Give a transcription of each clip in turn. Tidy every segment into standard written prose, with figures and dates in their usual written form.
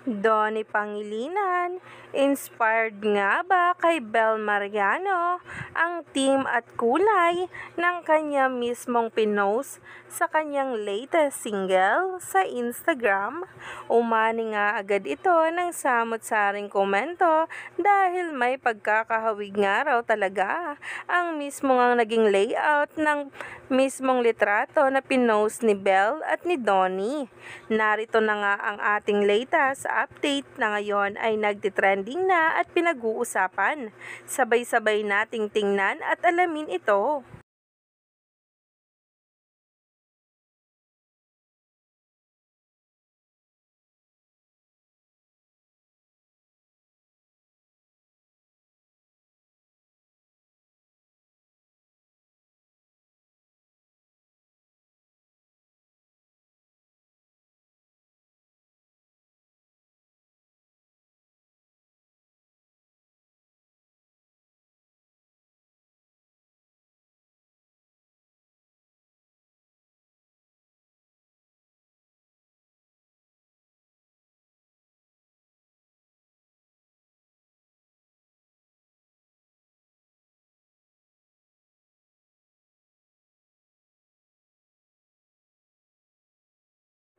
Donnie Pangilinan, inspired nga ba kay Bel Mariano ang team at kulay ng kanya mismong pinost sa kanyang latest single sa Instagram? Umani nga agad ito ng samot-saring komento dahil may pagkakahawig nga raw talaga ang mismong ang naging layout ng mismong litrato na pinost ni Bel at ni Donnie. Narito na nga ang ating latest update na ngayon ay nagtitrending na at pinag-uusapan. Sabay-sabay nating tingnan at alamin ito.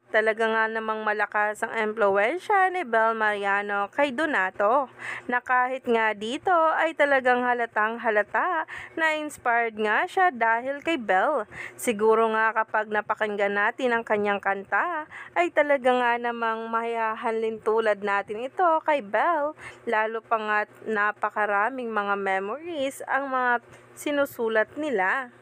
Talaga nga namang malakas ang impluwensya ni Bel Mariano kay Donato, na kahit nga dito ay talagang halatang halata na inspired nga siya dahil kay Bel. Siguro nga kapag napakinggan natin ang kanyang kanta ay talaga nga namang mahihahalin tulad natin ito kay Bel, lalo pa nga napakaraming mga memories ang mga sinusulat nila.